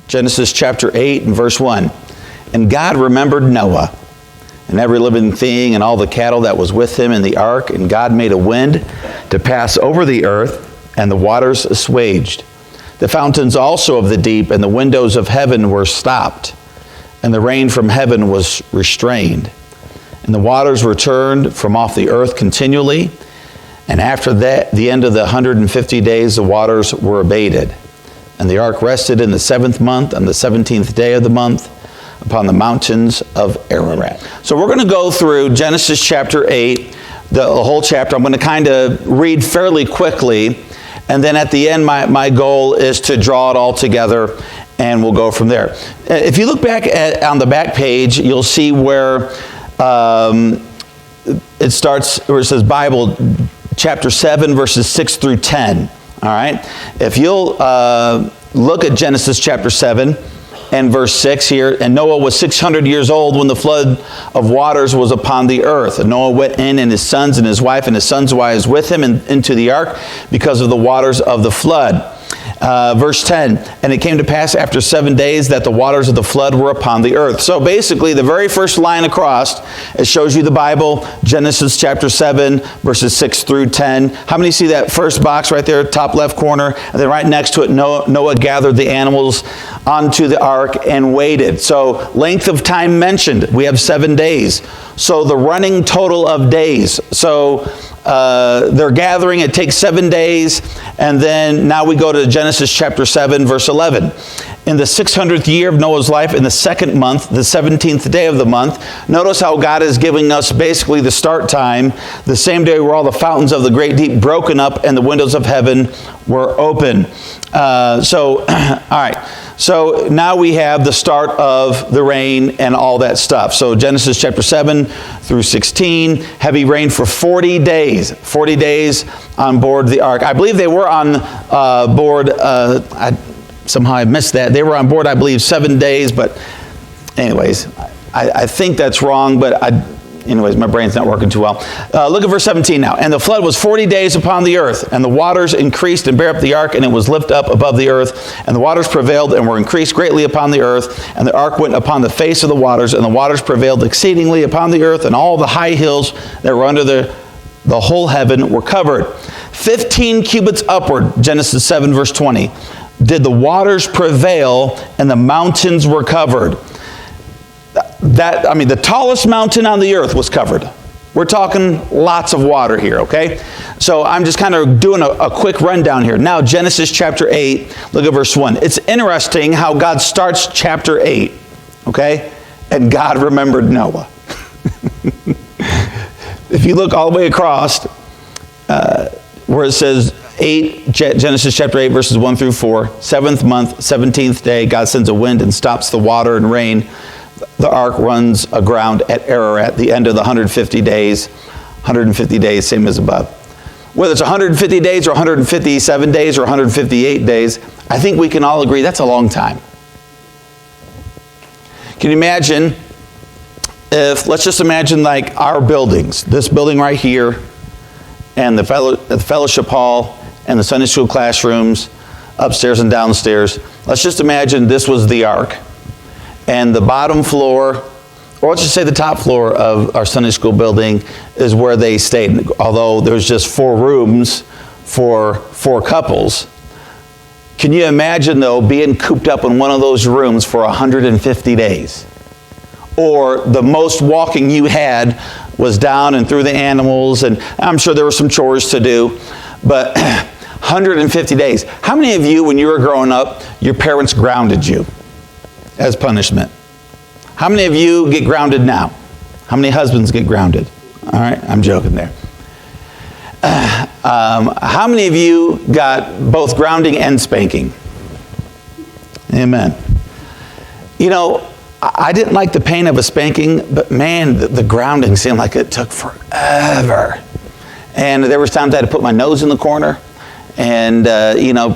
Genesis chapter 8 and verse 1. And God remembered Noah and every living thing and all the cattle that was with him in the ark. And God made a wind to pass over the earth, and the waters assuaged. The fountains also of the deep and the windows of heaven were stopped, and the rain from heaven was restrained. And the waters returned from off the earth continually. And after that, the end of the 150 days, the waters were abated. And the ark rested in the 7th month, on the 17th day of the month, upon the mountains of Ararat. So we're going to go through Genesis chapter 8, the whole chapter. I'm going to kind of read fairly quickly. And then at the end, my goal is to draw it all together, and we'll go from there. If you look back on the back page, you'll see where it starts, where it says Bible, chapter 7, verses 6 through 10. All right? If you'll look at Genesis chapter 7 and verse 6 here, and Noah was 600 years old when the flood of waters was upon the earth. And Noah went in, and his sons and his wife and his sons' wives with him into the ark because of the waters of the flood. Verse 10, and it came to pass after 7 days that the waters of the flood were upon the earth. So basically, the very first line across, it shows you the Bible, Genesis chapter 7, verses 6 through 10. How many see that first box right there, top left corner? And then right next to it, Noah gathered the animals onto the ark and waited. So length of time mentioned, we have 7 days. So the running total of days. So they're gathering, it takes 7 days, and then now we go to Genesis chapter 7, verse 11. In the 600th year of Noah's life, in the 2nd month, the 17th day of the month, notice how God is giving us basically the start time, the same day where all the fountains of the great deep broken up and the windows of heaven were open. All right. So now we have the start of the rain and all that stuff. So Genesis chapter 7 through 16, heavy rain for 40 days. 40 days on board the ark. I believe they were on board, somehow I missed that. They were on board, I believe, 7 days. But anyways, I think that's wrong, but anyways, my brain's not working too well. Look at verse 17 now. And the flood was 40 days upon the earth, and the waters increased and bare up the ark, and it was lifted up above the earth. And the waters prevailed and were increased greatly upon the earth. And the ark went upon the face of the waters, and the waters prevailed exceedingly upon the earth, and all the high hills that were under the whole heaven were covered. 15 cubits upward, Genesis 7, verse 20, did the waters prevail, and the mountains were covered. The tallest mountain on the earth was covered. We're talking lots of water here, okay? So I'm just kind of doing a quick rundown here. Now, Genesis chapter 8, look at verse 1. It's interesting how God starts chapter 8, okay? And God remembered Noah. If you look all the way across, where it says Genesis chapter 8, verses 1 through 4, 7th month, 17th day, God sends a wind and stops the water and rain. The ark runs aground at Ararat, the end of the 150 days. 150 days, same as above. Whether it's 150 days or 157 days or 158 days, I think we can all agree that's a long time. Can you imagine if, let's just imagine like our buildings, this building right here, and the fellowship hall, and the Sunday school classrooms, upstairs and downstairs. Let's just imagine this was the ark. And the bottom floor, or let's just say the top floor of our Sunday school building is where they stayed. Although there's just 4 rooms for 4 couples. Can you imagine, though, being cooped up in one of those rooms for 150 days? Or the most walking you had was down and through the animals, and I'm sure there were some chores to do, but 150 days. How many of you, when you were growing up, your parents grounded you as punishment? How many of you get grounded now? How many husbands get grounded? All right, I'm joking there. How many of you got both grounding and spanking? Amen. You know, I didn't like the pain of a spanking, but man, the grounding seemed like it took forever. And there was times I had to put my nose in the corner. And,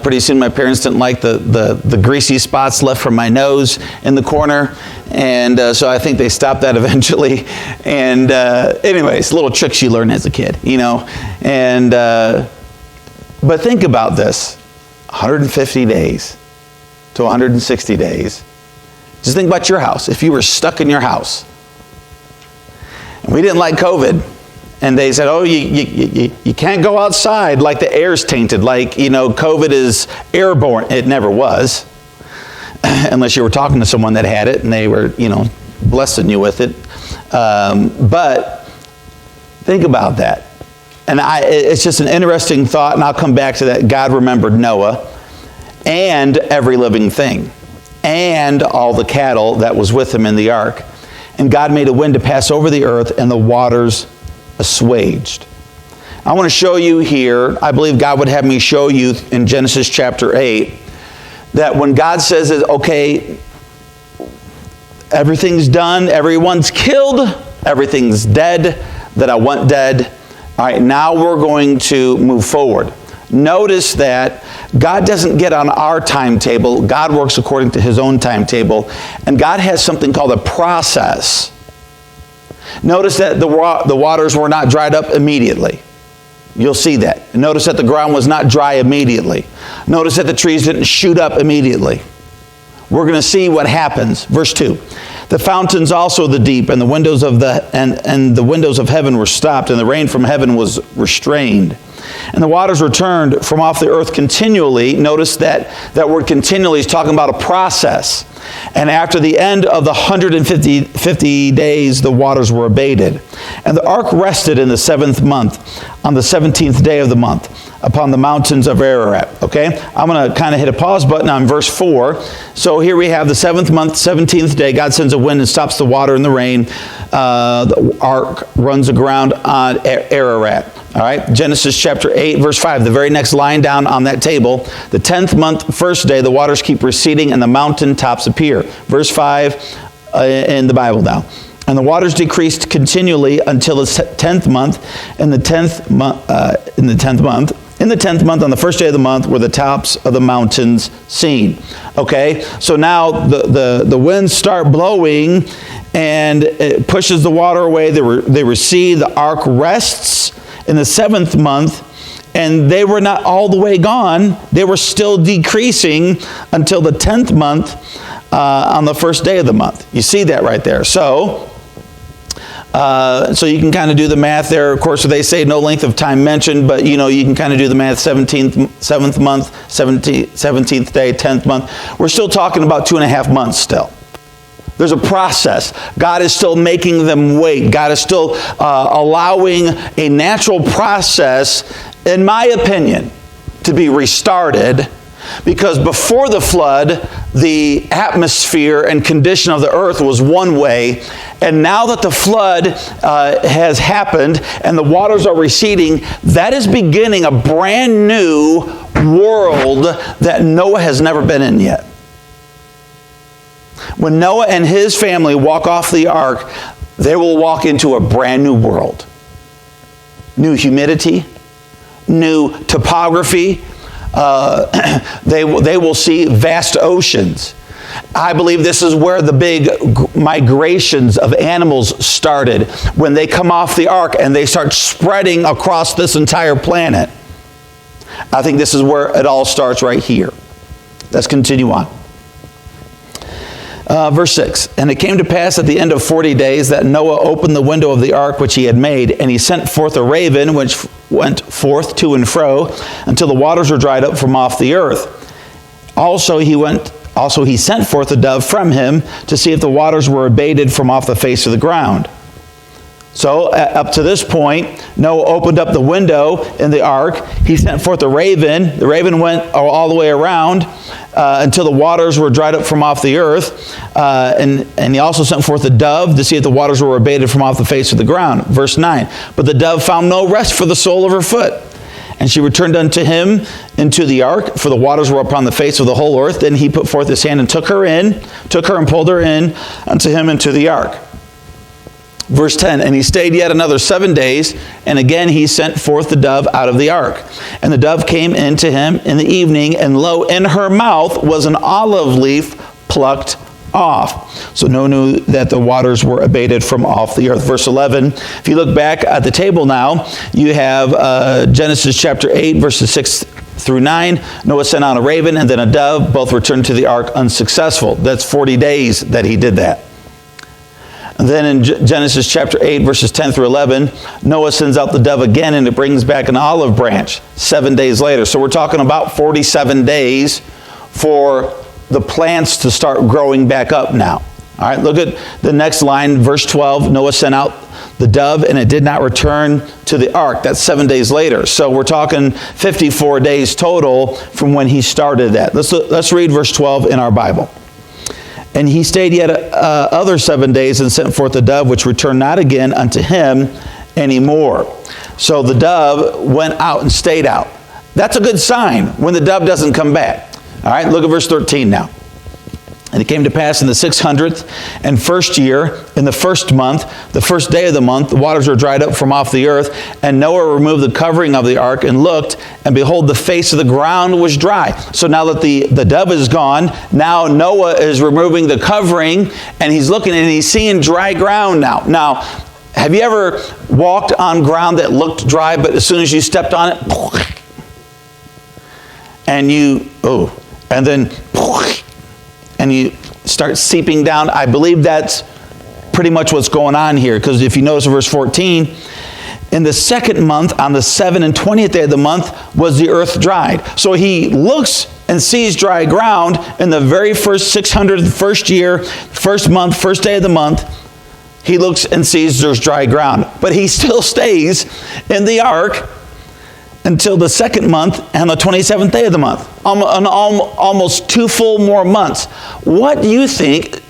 pretty soon my parents didn't like the greasy spots left from my nose in the corner. And so I think they stopped that eventually. And anyways, little tricks you learn as a kid, And, but think about this, 150 days. to 160 days. Just think about your house. If you were stuck in your house, and we didn't like COVID, and they said, oh, you can't go outside, like the air's tainted, like, COVID is airborne. It never was, unless you were talking to someone that had it, and they were, blessing you with it. But think about that. And it's just an interesting thought, and I'll come back to that. God remembered Noah and every living thing and all the cattle that was with him in the ark. And God made a wind to pass over the earth, and the waters assuaged. I want to show you here, I believe God would have me show you in Genesis chapter 8, that when God says, okay, everything's done, everyone's killed, everything's dead that I want dead. All right, now we're going to move forward. Notice that God doesn't get on our timetable. God works according to his own timetable. And God has something called a process. Notice that the waters were not dried up immediately. You'll see that. Notice that the ground was not dry immediately. Notice that the trees didn't shoot up immediately. We're going to see what happens. Verse 2. The fountains also of the deep and the windows of the windows of heaven were stopped, and the rain from heaven was restrained. And the waters returned from off the earth continually. Notice that word continually is talking about a process. And after the end of the 150 days, the waters were abated. And the ark rested in the 7th month, on the 17th day of the month, upon the mountains of Ararat. Okay? I'm going to kind of hit a pause button on verse 4. So here we have the 7th month, 17th day. God sends a wind and stops the water and the rain. The ark runs aground on Ararat. All right, Genesis chapter 8, verse 5, the very next line down on that table. The 10th month, first day, the waters keep receding and the mountain tops appear. Verse 5 in the Bible now. And the waters decreased continually until the 10th month. In the 10th month, on the first day of the month, were the tops of the mountains seen. Okay, so now the winds start blowing, and it pushes the water away. They recede. The ark rests in the 7th month, and they were not all the way gone. They were still decreasing until the 10th month on the first day of the month. You see that right there. So you can kind of do the math there. Of course, they say no length of time mentioned, but you can kind of do the math. 7th month, 17th day, 10th month. We're still talking about 2.5 months still. There's a process. God is still making them wait. God is still allowing a natural process, in my opinion, to be restarted. Because before the flood, the atmosphere and condition of the earth was one way. And now that the flood has happened and the waters are receding, that is beginning a brand new world that Noah has never been in yet. When Noah and his family walk off the ark, they will walk into a brand new world. New humidity, new topography. They will see vast oceans. I believe this is where the big migrations of animals started, when they come off the ark and they start spreading across this entire planet. I think this is where it all starts right here. Let's continue on. Verse 6, and it came to pass at the end of 40 days that Noah opened the window of the ark which he had made, and he sent forth a raven which went forth to and fro until the waters were dried up from off the earth. Also he sent forth a dove from him to see if the waters were abated from off the face of the ground. So up to this point, Noah opened up the window in the ark. He sent forth a raven. The raven went all the way around until the waters were dried up from off the earth. And he also sent forth a dove to see if the waters were abated from off the face of the ground. Verse 9, but the dove found no rest for the sole of her foot. And she returned unto him into the ark, for the waters were upon the face of the whole earth. Then he put forth his hand and took her and pulled her in unto him into the ark. Verse 10, and he stayed yet another 7 days, and again he sent forth the dove out of the ark. And the dove came in to him in the evening, and lo, in her mouth was an olive leaf plucked off. So Noah knew that the waters were abated from off the earth. Verse 11, if you look back at the table now, you have Genesis chapter 8, verses 6 through 9, Noah sent out a raven and then a dove. Both returned to the ark unsuccessful. That's 40 days that he did that. And then in Genesis chapter 8, verses 10 through 11, Noah sends out the dove again, and it brings back an olive branch 7 days later. So we're talking about 47 days for the plants to start growing back up now. All right, look at the next line, verse 12. Noah sent out the dove, and it did not return to the ark. That's 7 days later. So we're talking 54 days total from when he started that. Let's read verse 12 in our Bible. And he stayed yet other 7 days and sent forth the dove, which returned not again unto him anymore. So the dove went out and stayed out. That's a good sign when the dove doesn't come back. All right, look at verse 13 now. And it came to pass in the 600th and first year, in the first month, the first day of the month, the waters were dried up from off the earth, and Noah removed the covering of the ark and looked, and behold, the face of the ground was dry. So now that the dove is gone, now Noah is removing the covering, and he's looking and he's seeing dry ground now. Now, have you ever walked on ground that looked dry, but as soon as you stepped on it, and you start seeping down? I believe that's pretty much what's going on here, because if you notice in verse 14, in the second month, on the 7th and 20th day of the month, was the earth dried. So he looks and sees dry ground in the very first 601st year, first month, first day of the month. He looks and sees there's dry ground. But he still stays in the ark until the second month and the 27th day of the month. Almost 2 full more months. What do you think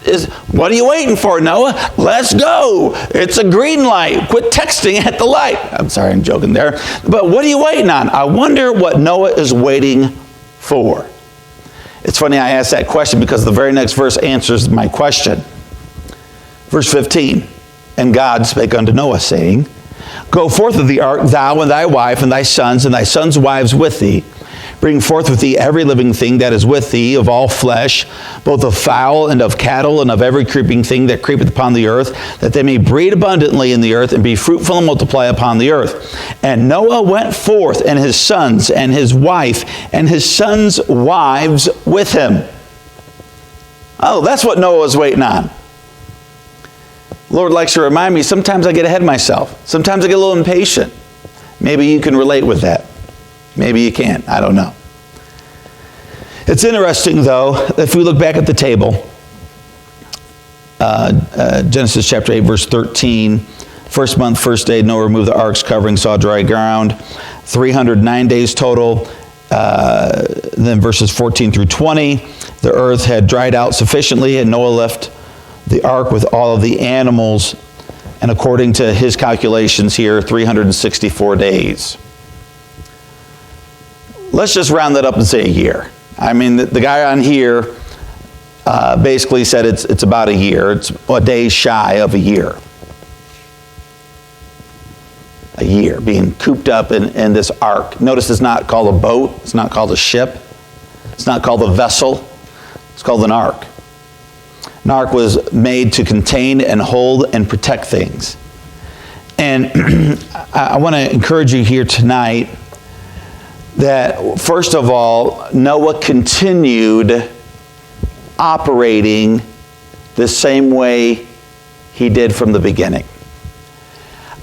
what are you waiting for, Noah? Let's go. It's a green light. Quit texting at the light. I'm sorry, I'm joking there. But what are you waiting on? I wonder what Noah is waiting for. It's funny I asked that question because the very next verse answers my question. Verse 15, and God spake unto Noah, saying, Go forth of the ark, thou and thy wife and thy sons' wives with thee. Bring forth with thee every living thing that is with thee, of all flesh, both of fowl and of cattle, and of every creeping thing that creepeth upon the earth, that they may breed abundantly in the earth, and be fruitful and multiply upon the earth. And Noah went forth, and his sons, and his wife, and his sons' wives with him. Oh, that's what Noah was waiting on. Lord likes to remind me, sometimes I get ahead of myself. Sometimes I get a little impatient. Maybe you can relate with that. Maybe you can't. I don't know. It's interesting, though, if we look back at the table, Genesis chapter 8, verse 13, first month, first day, Noah removed the ark's covering, saw dry ground, 309 days total. Then verses 14 through 20, the earth had dried out sufficiently, and Noah left the ark with all of the animals, and according to his calculations here, 364 days. Let's just round that up and say a year. I mean, the guy on here basically said it's about a year. It's a day shy of a year. A year being cooped up in this ark. Notice it's not called a boat. It's not called a ship. It's not called a vessel. It's called an ark. An ark was made to contain and hold and protect things. And I want to encourage you here tonight that, first of all, Noah continued operating the same way he did from the beginning.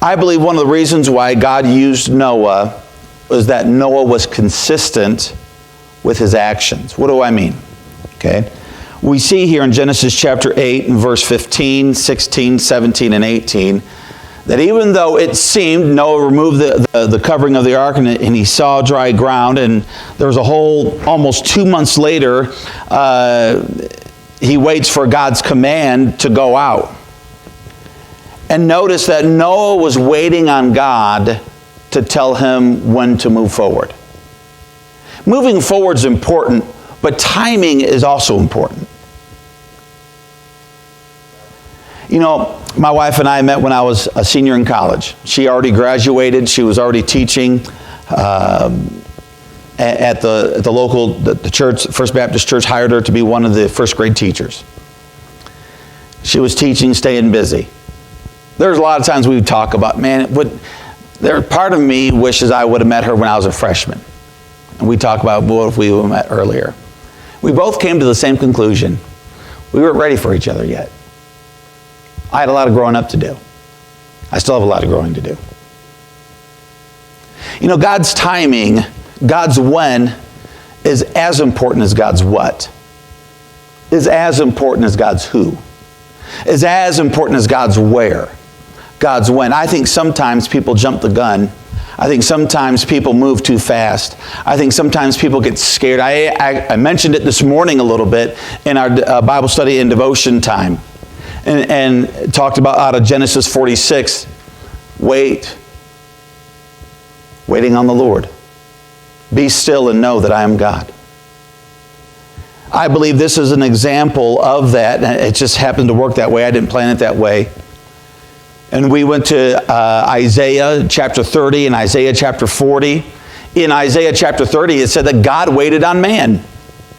I believe one of the reasons why God used Noah was that Noah was consistent with his actions. What do I mean? Okay. We see here in Genesis chapter 8 and verse 15, 16, 17, and 18, that even though it seemed Noah removed the covering of the ark and he saw dry ground, and there was a whole, almost 2 months later, he waits for God's command to go out. And notice that Noah was waiting on God to tell him when to move forward. Moving forward is important, but timing is also important. You know, my wife and I met when I was a senior in college. She already graduated. She was already teaching at the local the church. First Baptist Church hired her to be one of the first grade teachers. She was teaching, staying busy. There's a lot of times we would talk about, man, part of me wishes I would have met her when I was a freshman. And we talk about what if we met earlier. We both came to the same conclusion. We weren't ready for each other yet. I had a lot of growing up to do. I still have a lot of growing to do. You know, God's timing, God's when, is as important as God's what. Is as important as God's who. Is as important as God's where. God's when. I think sometimes people jump the gun. I think sometimes people move too fast. I think sometimes people get scared. I mentioned it this morning a little bit in our Bible study and devotion time. And talked about out of Genesis 46. Wait. Waiting on the Lord. Be still and know that I am God. I believe this is an example of that. It just happened to work that way. I didn't plan it that way. And we went to Isaiah chapter 30 and Isaiah chapter 40. In Isaiah chapter 30, it said that God waited on man.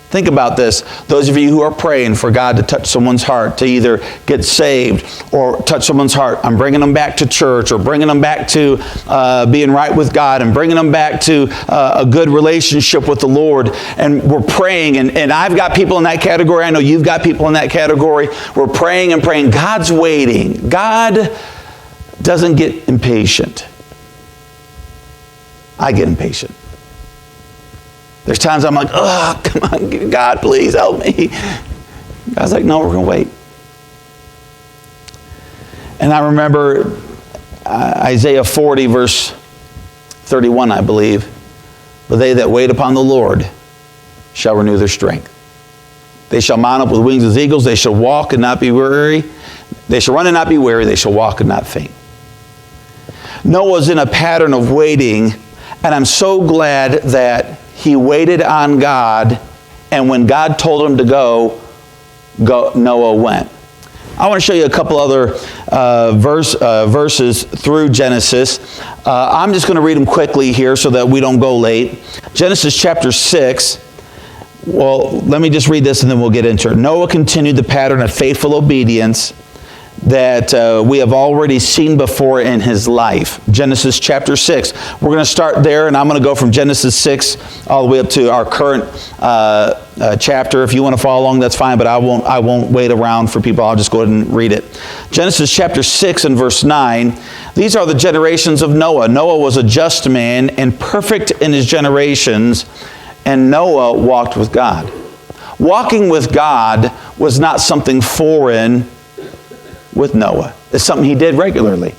Think about this. Those of you who are praying for God to touch someone's heart, to either get saved or touch someone's heart, I'm bringing them back to church or bringing them back to being right with God and bringing them back to a good relationship with the Lord. And we're praying, and I've got people in that category. I know you've got people in that category. We're praying and praying. God's waiting. God doesn't get impatient. I get impatient. There's times I'm like, oh, come on, God, please help me. God's like, no, we're going to wait. And I remember Isaiah 40, verse 31, I believe. But they that wait upon the Lord shall renew their strength. They shall mount up with wings as eagles. They shall walk and not be weary. They shall run and not be weary. They shall walk and not faint. Noah's in a pattern of waiting, and I'm so glad that he waited on God, and when God told him to go, Noah went. I want to show you a couple other verses through Genesis. I'm just going to read them quickly here so that we don't go late. Genesis chapter 6. Well, let me just read this and then we'll get into it. Noah continued the pattern of faithful obedience that we have already seen before in his life. Genesis chapter 6. We're going to start there, and I'm going to go from Genesis 6 all the way up to our current chapter. If you want to follow along, that's fine, but I won't wait around for people. I'll just go ahead and read it. Genesis chapter 6 and verse 9. These are the generations of Noah. Noah was a just man and perfect in his generations, and Noah walked with God. Walking with God was not something foreign with Noah. It's something he did regularly.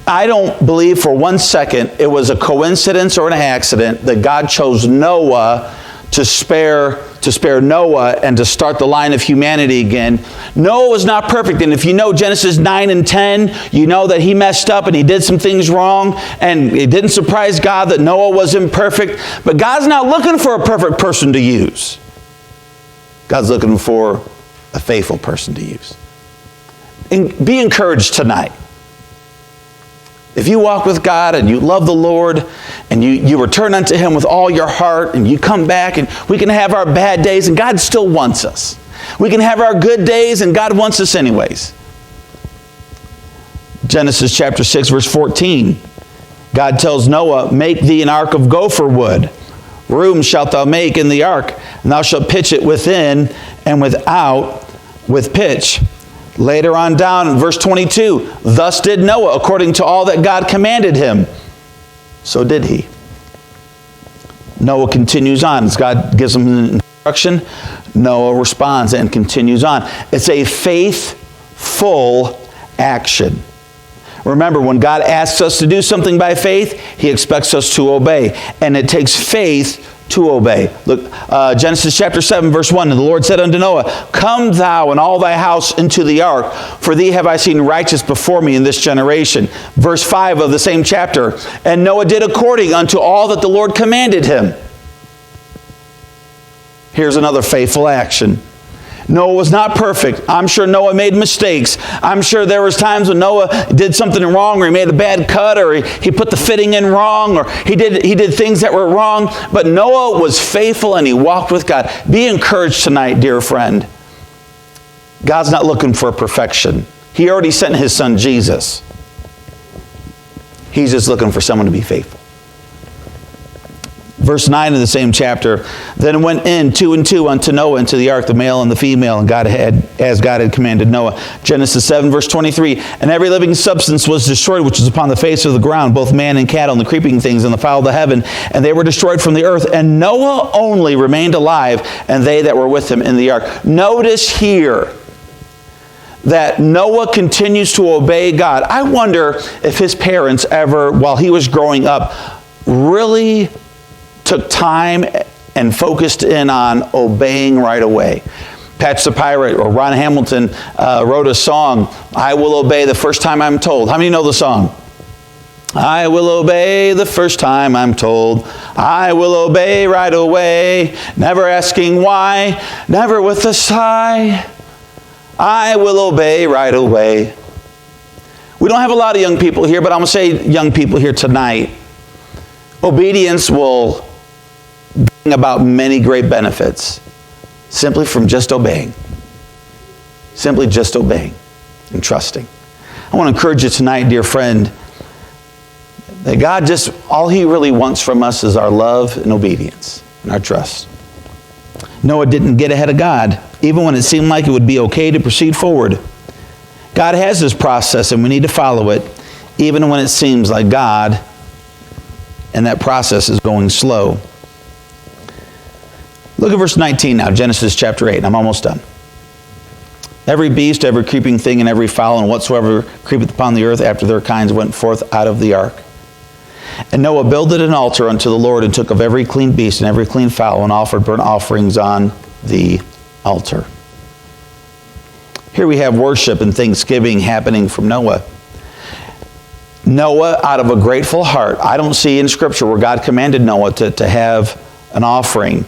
I don't believe for one second it was a coincidence or an accident that God chose Noah to spare Noah and to start the line of humanity again. Noah was not perfect, and if you know Genesis 9 and 10, you know that he messed up and he did some things wrong, and it didn't surprise God that Noah was imperfect. But God's not looking for a perfect person to use. God's looking for a faithful person to use. And be encouraged tonight. If you walk with God and you love the Lord and you return unto Him with all your heart and you come back, and we can have our bad days and God still wants us. We can have our good days and God wants us anyways. Genesis chapter 6 verse 14. God tells Noah, make thee an ark of gopher wood. Room shalt thou make in the ark, and thou shalt pitch it within and without with pitch. Later on down in verse 22, thus did Noah according to all that God commanded him. So did he. Noah continues on. As God gives him an instruction, Noah responds and continues on. It's a faithful action. Remember, when God asks us to do something by faith, He expects us to obey. And it takes faith to obey. Look, Genesis chapter 7, verse 1. And the Lord said unto Noah, come thou and all thy house into the ark, for thee have I seen righteous before me in this generation. Verse 5 of the same chapter. And Noah did according unto all that the Lord commanded him. Here's another faithful action. Noah was not perfect. I'm sure Noah made mistakes. I'm sure there was times when Noah did something wrong, or he made a bad cut, or he put the fitting in wrong, or he did things that were wrong. But Noah was faithful and he walked with God. Be encouraged tonight, dear friend. God's not looking for perfection. He already sent His Son Jesus. He's just looking for someone to be faithful. Verse 9 of the same chapter, then went in 2 and 2 unto Noah into the ark, the male and the female, and as God had commanded Noah. Genesis 7, verse 23, and every living substance was destroyed, which is upon the face of the ground, both man and cattle, and the creeping things, and the fowl of the heaven, and they were destroyed from the earth. And Noah only remained alive, and they that were with him in the ark. Notice here that Noah continues to obey God. I wonder if his parents ever, while he was growing up, really took time and focused in on obeying right away. Patch the Pirate or Ron Hamilton wrote a song, I will obey the first time I'm told. How many know the song? I will obey the first time I'm told. I will obey right away, never asking why, never with a sigh. I will obey right away. We don't have a lot of young people here, but I'm going to say young people here tonight. Obedience will bring about many great benefits simply from just obeying. Simply just obeying and trusting. I want to encourage you tonight, dear friend, that God just, all He really wants from us is our love and obedience and our trust. Noah didn't get ahead of God, even when it seemed like it would be okay to proceed forward. God has His process and we need to follow it, even when it seems like God and that process is going slow. Look at verse 19 now, Genesis chapter 8, and I'm almost done. Every beast, every creeping thing, and every fowl, and whatsoever creepeth upon the earth after their kinds went forth out of the ark. And Noah builded an altar unto the Lord, and took of every clean beast and every clean fowl, and offered burnt offerings on the altar. Here we have worship and thanksgiving happening from Noah. Noah, out of a grateful heart, I don't see in Scripture where God commanded Noah to have an offering.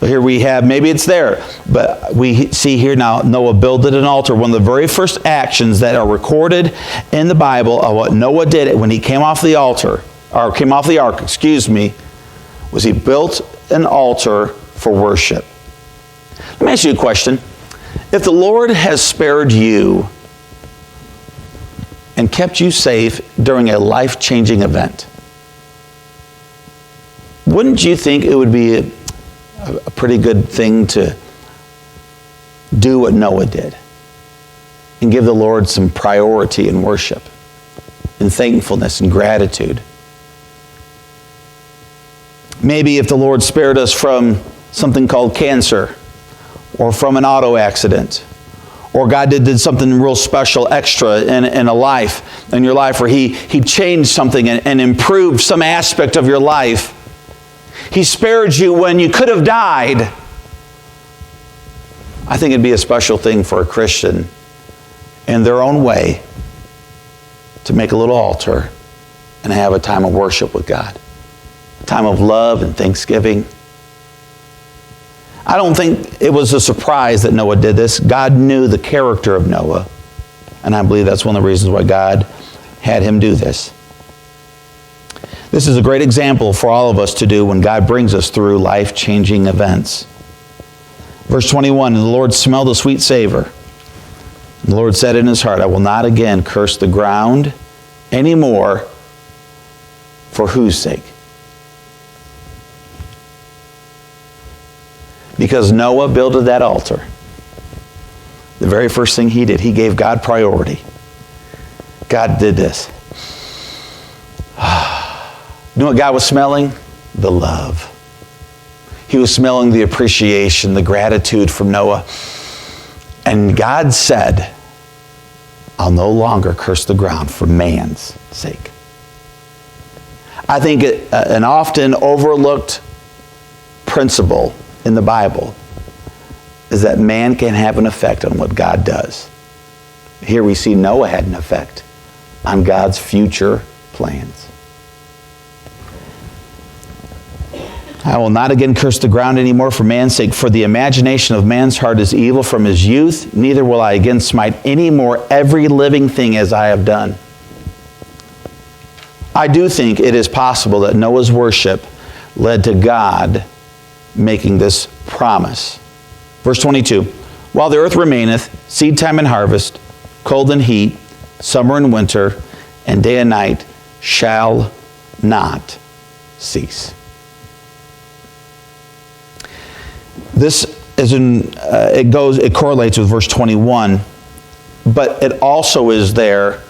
But here we have, maybe it's there, but we see here now Noah builded an altar. One of the very first actions that are recorded in the Bible of what Noah did when he came off the altar, or came off the ark, was he built an altar for worship. Let me ask you a question. If the Lord has spared you and kept you safe during a life-changing event, wouldn't you think it would be a pretty good thing to do what Noah did and give the Lord some priority in worship and thankfulness and gratitude? Maybe if the Lord spared us from something called cancer, or from an auto accident, or God did something real special, extra in your life, where He changed something and improved some aspect of your life. He spared you when you could have died. I think it'd be a special thing for a Christian in their own way to make a little altar and have a time of worship with God. A time of love and thanksgiving. I don't think it was a surprise that Noah did this. God knew the character of Noah. And I believe that's one of the reasons why God had him do this. This is a great example for all of us to do when God brings us through life-changing events. Verse 21, and the Lord smelled a sweet savor. And the Lord said in his heart, I will not again curse the ground anymore. For whose sake? Because Noah builded that altar. The very first thing he did, he gave God priority. God did this. You know what God was smelling? The love. He was smelling the appreciation, the gratitude from Noah. And God said, I'll no longer curse the ground for man's sake. I think an often overlooked principle in the Bible is that man can have an effect on what God does. Here we see Noah had an effect on God's future plans. I will not again curse the ground anymore for man's sake, for the imagination of man's heart is evil from his youth, neither will I again smite any more every living thing as I have done. I do think it is possible that Noah's worship led to God making this promise. Verse 22, while the earth remaineth, seed time and harvest, cold and heat, summer and winter, and day and night shall not cease. This is it correlates with verse 21, but it also is there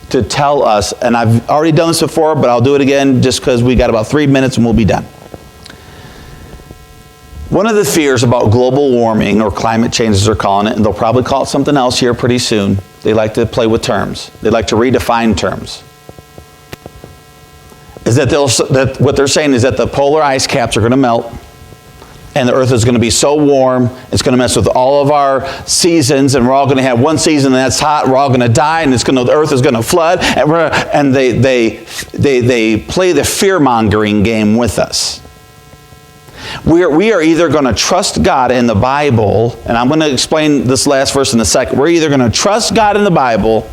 to tell us, and I've already done this before, but I'll do it again just because we got about 3 minutes and we'll be done. One of the fears about global warming, or climate change as they're calling it, and they'll probably call it something else here pretty soon. They like to play with terms. They like to redefine terms. Is that what they're saying is that the polar ice caps are going to melt, and the earth is going to be so warm, it's going to mess with all of our seasons, and we're all going to have one season that's hot, we're all going to die, and the earth is going to flood, and they play the fear-mongering game with us. We are either going to trust God in the Bible, and I'm going to explain this last verse in a second. We're either going to trust God in the Bible,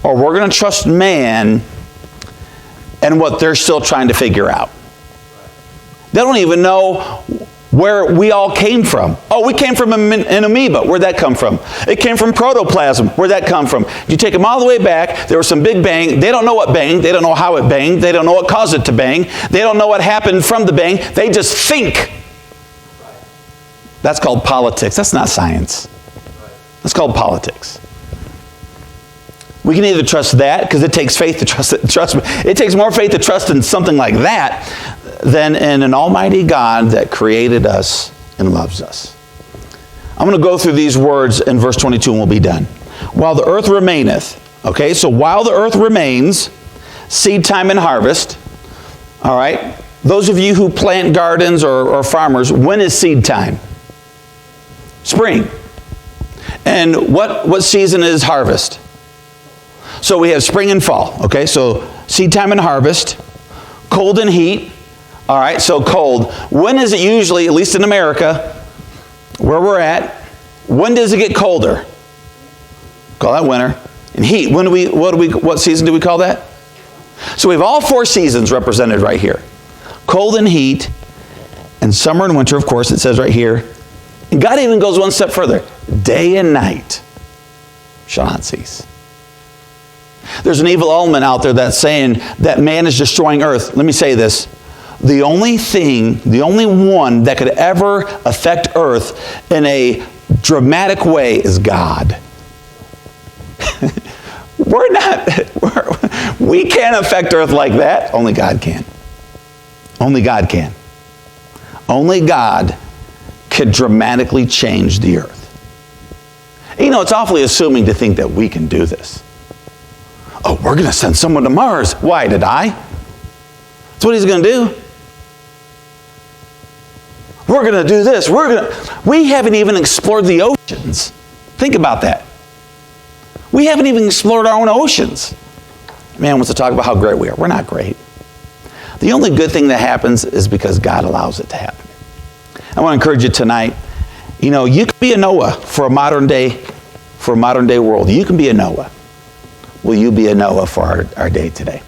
or we're going to trust man and what they're still trying to figure out. They don't even know where we all came from. Oh, we came from an amoeba. Where'd that come from? It came from protoplasm. Where'd that come from? You take them all the way back. There was some big bang. They don't know what banged. They don't know how it banged. They don't know what caused it to bang. They don't know what happened from the bang. They just think. That's called politics. That's not science. That's called politics. We can either trust that, because it takes faith to trust it. Trust me, it takes more faith to trust in something like that than in an almighty God that created us and loves us. I'm going to go through these words in verse 22 and we'll be done. While the earth remaineth. Okay, so while the earth remains, seed time and harvest. All right, those of you who plant gardens or farmers, when is seed time? Spring. And what season is harvest? So we have spring and fall. Okay, so seed time and harvest, cold and heat. All right, so cold. When is it usually, at least in America, where we're at, when does it get colder? Call that winter. And heat, what season do we call that? So we have all 4 seasons represented right here. Cold and heat, and summer and winter, of course, it says right here. And God even goes one step further. Day and night shall not cease. There's an evil element out there that's saying that man is destroying earth. Let me say this. The only one that could ever affect earth in a dramatic way is God. We can't affect earth like that. Only God can. Only God can. Only God could dramatically change the earth. You know, it's awfully assuming to think that we can do this. Oh, we're going to send someone to Mars. Why, to die? That's what he's going to do. We're going to do this. We haven't even explored the oceans. Think about that. We haven't even explored our own oceans. Man wants to talk about how great we are. We're not great. The only good thing that happens is because God allows it to happen. I want to encourage you tonight. You know, you can be a Noah for a modern day world. You can be a Noah. Will you be a Noah for our day today?